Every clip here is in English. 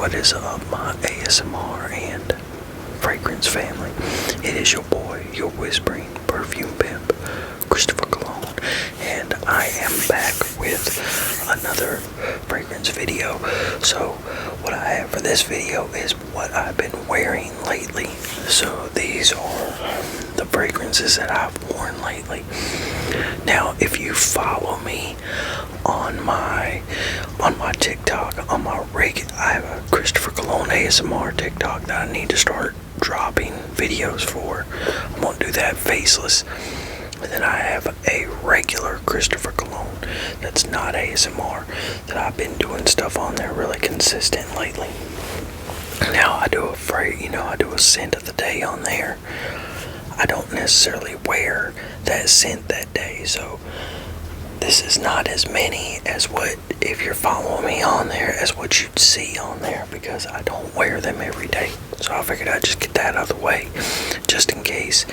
What is up, my ASMR and fragrance family? It is your boy, your whispering perfume pimp, Christopher Cologne, and I am back with another fragrance video. So what I have for this video is what I've been wearing lately. So these are the fragrances that I've worn lately. Now, if you follow me on my TikTok, I have a Christopher Cologne ASMR TikTok that I need to start dropping videos for. I'm gonna do that faceless. And then I have a regular Christopher Cologne that's not ASMR that I've been doing stuff on there really consistent lately. Now I do a scent of the day on there. I don't necessarily wear that scent that day, so this is not as many as what, if you're following me on there, as what you'd see on there, because I don't wear them every day. So I figured I'd just get that out of the way, just in case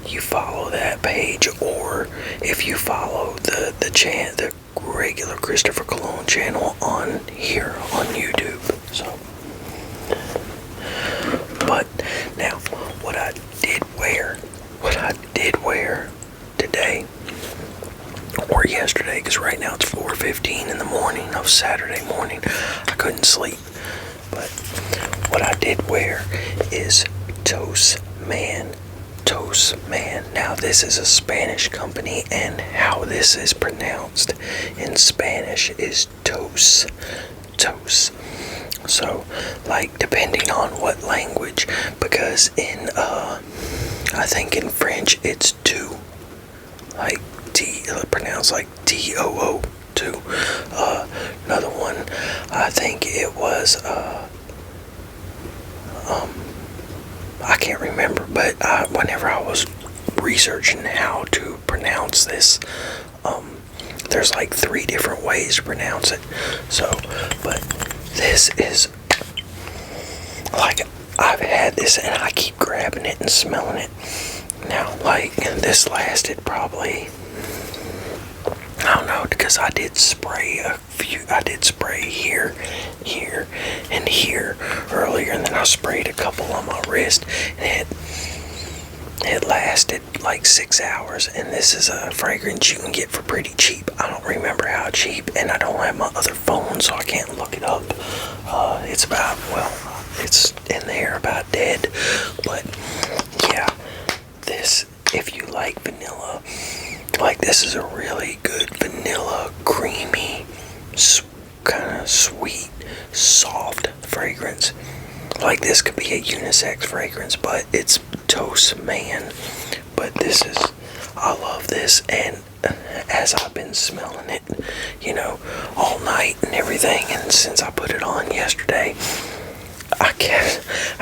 you follow that page, or if you follow the regular Christopher Cologne channel on here on YouTube. So, but now what I did wear today, or yesterday, because right now it's 4:15 in the morning of Saturday morning. I couldn't sleep, but what I did wear is Tos Man. Now this is a Spanish company, and how this is pronounced in Spanish is Tos. So, like, depending on what language, because in I think in French it's two, like pronounced like T-O-O, two. Another one, I think it was I can't remember, but whenever I was researching how to pronounce this, there's like 3 different ways to pronounce it. So, but this is, like, I've had this and I keep grabbing it and smelling it. Now, like, this lasted probably, I don't know, because I did spray here, and here earlier, and then I sprayed a couple on my wrist, and it lasted like 6 hours. And this is a fragrance you can get for pretty cheap. I don't remember how cheap, and I don't have my other phone, so I can't look it up. It's about, well, it's in there about dead, but yeah, this, if you like vanilla, like, this is a really good vanilla, creamy, kind of sweet, soft fragrance. Like, this could be a unisex fragrance, but it's Tos Man. But this is, I love this, and as I've been smelling it, all night and everything, and since I put it on yesterday, I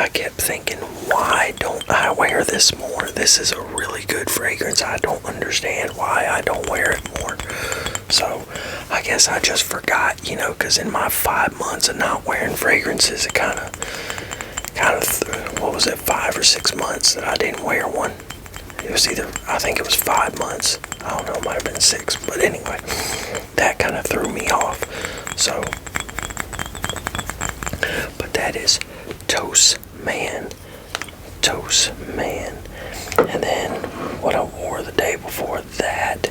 kept thinking, why don't I wear this more? This is a really good fragrance. I don't understand why I don't wear it more. So I guess I just forgot, because in my 5 months of not wearing fragrances, it kind of, what was it, 5 or 6 months that I didn't wear one. It was either, I think it was 5 months. I don't know, it might have been 6. But anyway, that kind of threw me off. So, but that is Tos Man. And then what I wore the day before that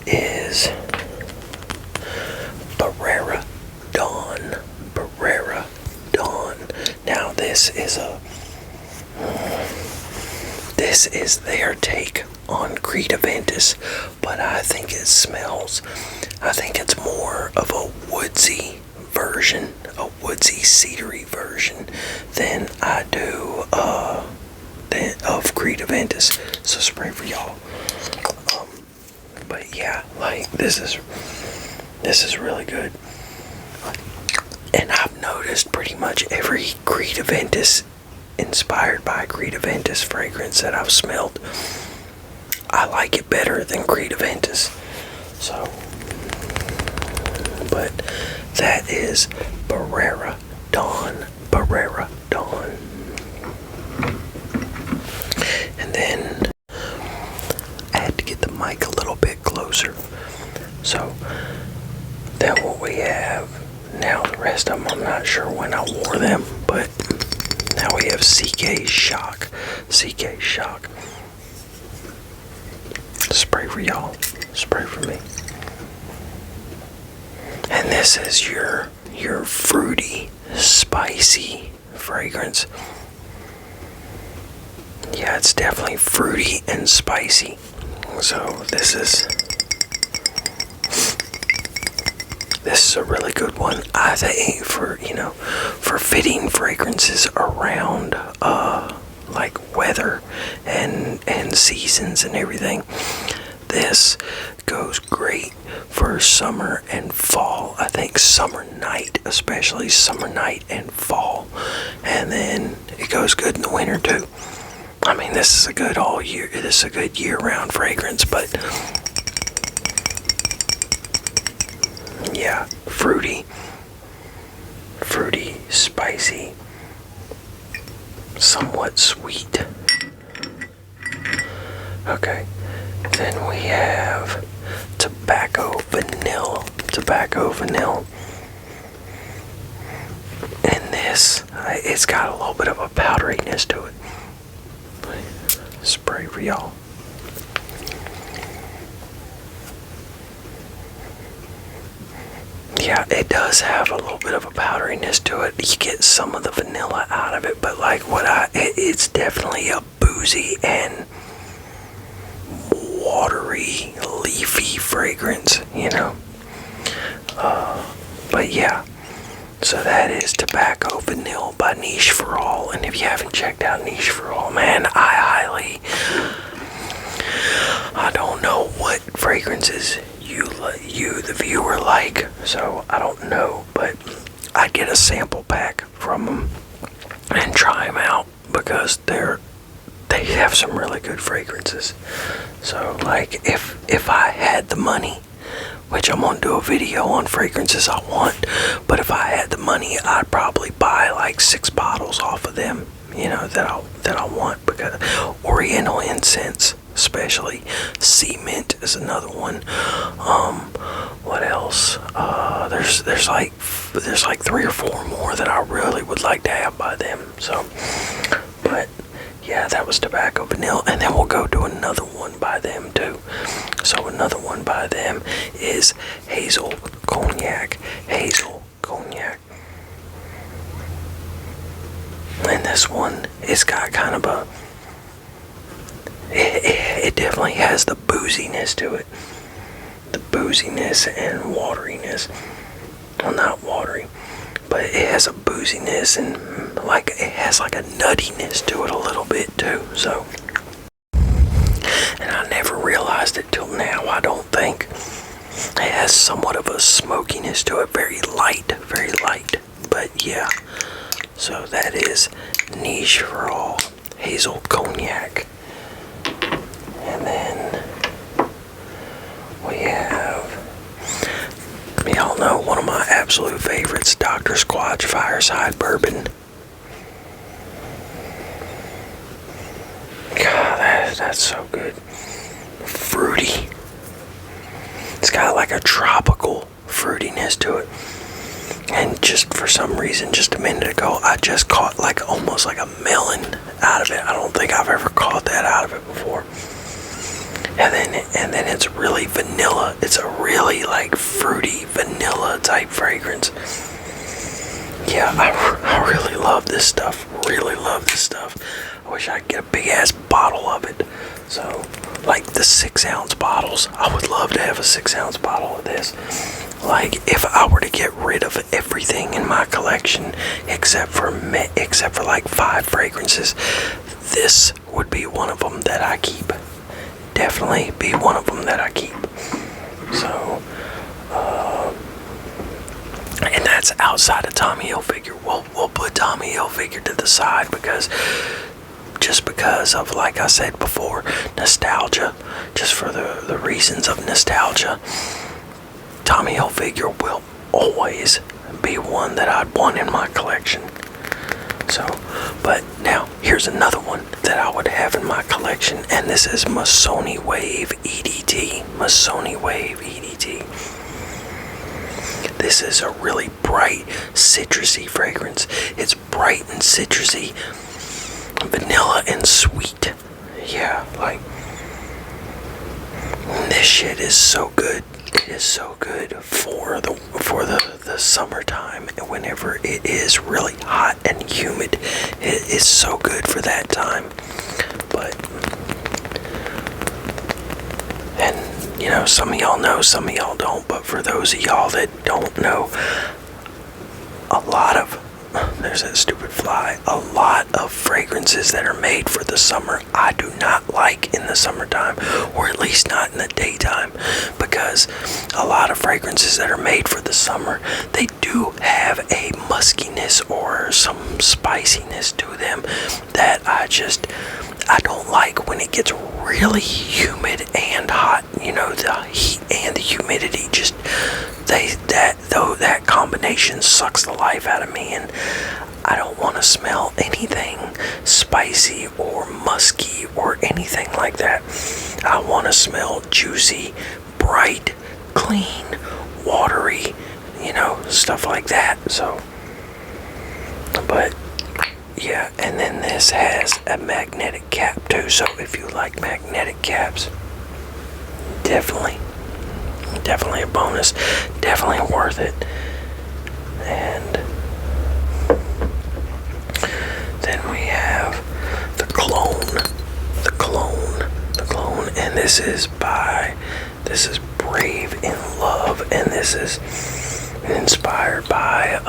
is Barrera Dawn. Now this is their take on Creed Aventus, but I think it's more of a woodsy version, a woodsy, cedary version than I do of Creed Aventus. So spray for y'all. But yeah, like, this is really good. And I've noticed pretty much every Creed Aventus, inspired by Creed Aventus fragrance that I've smelled, I like it better than Creed Aventus. So, but that is Barrera Dawn. And then I had to get the mic a little bit closer. So then what we have now, the rest of them I'm not sure when I wore them, but now we have CK Shock. CK Shock. Spray for y'all. Spray for me. And this is your fruity, spicy fragrance. Yeah, it's definitely fruity and spicy. So this is a really good one. I think for fitting fragrances around like weather and seasons and everything. This goes great for summer and fall. I think summer night, especially summer night and fall. And then it goes good in the winter too. I mean, this is a good year-round fragrance, but yeah, fruity, spicy, somewhat sweet. Okay, then we have tobacco vanilla. And this, it's got a little bit of a powderiness to it. Spray for y'all. Yeah, it does have a little bit of a powderiness to it. You get some of the vanilla out of it, but like it's definitely a boozy and watery, leafy fragrance, But yeah, so that is Tobacco Vanilla by Niche for All. And if you haven't checked out Niche for All, man, I don't know what fragrances you the viewer like, so I don't know, but I'd get a sample pack from them and try them out because they have some really good fragrances. So like if I had the money, which I'm gonna do a video on fragrances I want, but if I had the money, I'd probably buy like 6 bottles off of them, that I want, because Oriental incense, especially cement is another one. What else? There's like 3 or 4 more that I really would like to have by them. So, but yeah, that was Tobacco Vanilla, and then we'll go to another one by them too. So another one by them is Hazel Cognac. And this one, it's got kind of a, it definitely has the booziness to it. The booziness and wateriness. Well, not watery, but it has a booziness and it has like a nuttiness to it a little bit too. So, and I never realized it till now, I don't think. It has somewhat of a smokiness to it, very light, but yeah. So that is Niche for All, Hazel Cognac. And then we have, y'all know, one of my absolute favorites, Dr. Squatch Fireside Bourbon. God, that's so good. Fruity. It's got like a tropical fruitiness to it. And just for some reason, just a minute ago, I just caught almost like a melon out of it. I don't think I've ever caught that out of it before. And then it's really vanilla. It's a really fruity vanilla type fragrance. Yeah, I really love this stuff. I wish I could get a big ass bottle of it. So, like the 6-ounce bottles, I would love to have a 6-ounce bottle of this. Like, if I were to get rid of everything in my collection except for 5 fragrances, this would be one of them that I keep. Definitely be one of them that I keep. So, and that's outside of Tommy Hilfiger. We'll put Tommy Hilfiger to the side because of, like I said before, nostalgia. Just for the reasons of nostalgia. Tommy Hilfiger will always be one that I'd want in my collection. So, but now here's another one that I would have in my collection, and this is Missoni Wave EDT. This is a really bright, citrusy fragrance. It's bright and citrusy, vanilla and sweet. Yeah, like, this shit is so good. It is so good for the summertime, whenever it is really hot and humid. It is so good for that time. But, and you know, some of y'all know, some of y'all don't, but for those of y'all that don't know, there's that stupid fly, a lot of fragrances that are made for the summer I do not like in the summertime, or at least not in the daytime, because a lot of fragrances that are made for the summer, they do have a muskiness or some spiciness to them that I don't like when it gets really humid and hot. You know, the heat and the humidity just that combination sucks the life out of me, and I don't want to smell anything spicy or musky or anything like that. I want to smell juicy, bright, clean, watery, you know, stuff like that. So, but yeah, and then this has a magnetic cap too, so if you like magnetic caps, definitely a bonus, definitely worth it. And then we have the Cologne, and this is Brave in Love, and this is inspired by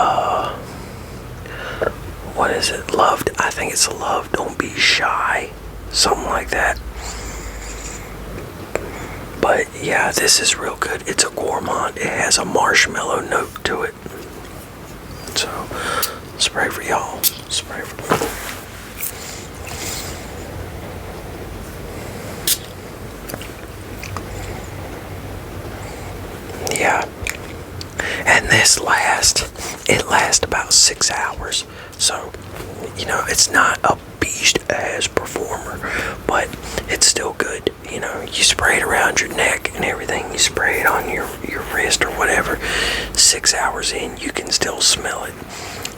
what is it? I think it's Love, Don't Be Shy, something like that. But yeah, this is real good. It's a gourmand. It has a marshmallow note to it. So, spray for y'all. Spray for me. Yeah. And this lasts about 6 hours. So, you know, it's not a beast as performer, but it's still good. You know, you spray it around your neck and everything. You spray it on your wrist or whatever. 6 hours in, you can still smell it.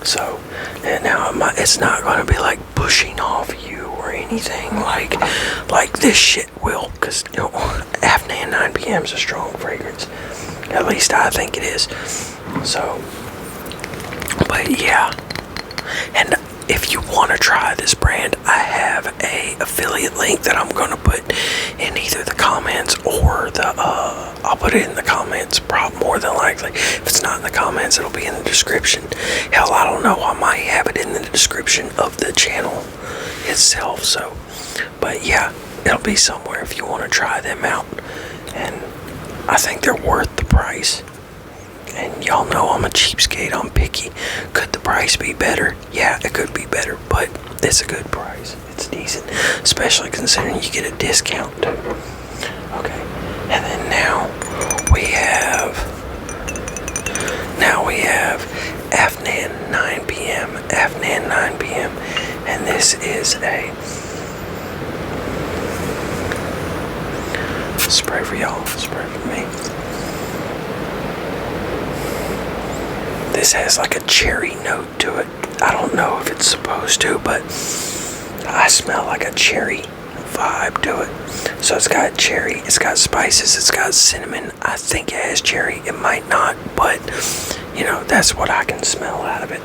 So, and now it's not going to be like pushing off you or anything like this shit will, because, you know, Afnan 9 PM is a strong fragrance. At least I think it is. So, but yeah. And if you want to try this brand, I have a affiliate link that I'm going to put in either the comments or I'll put it in the comments, more than likely. If it's not in the comments, it'll be in the description. Hell, I don't know, I might have it in the description of the channel itself. So, but yeah, it'll be somewhere if you want to try them out. And I think they're worth the price. And y'all know I'm a cheapskate, I'm picky. Could the price be better? Yeah, it could be better, but it's a good price. It's decent, especially considering you get a discount. Okay, and then now we have Afnan 9 PM, Afnan 9 PM, and this is a spray for y'all, spray for me. This has like a cherry note to it. I don't know if it's supposed to, but I smell like a cherry vibe to it. So it's got cherry, it's got spices, it's got cinnamon. I think it has cherry. It might not, but you know, that's what I can smell out of it.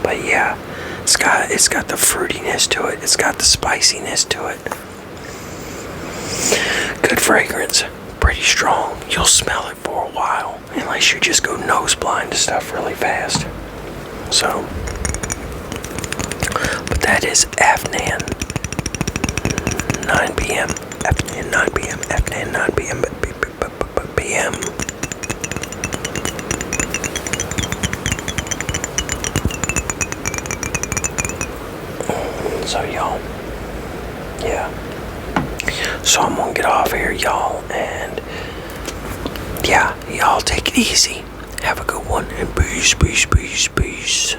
But yeah, it's got the fruitiness to it. It's got the spiciness to it. Good fragrance. Pretty strong. You'll smell it for a while, unless you just go nose blind to stuff really fast. So, but that is Afnan 9 PM, Afnan 9 PM, Afnan 9 PM, PM. So y'all, yeah. So I'm gonna get off here, y'all, and yeah, y'all take it easy. Have a good one, and peace, peace, peace, peace.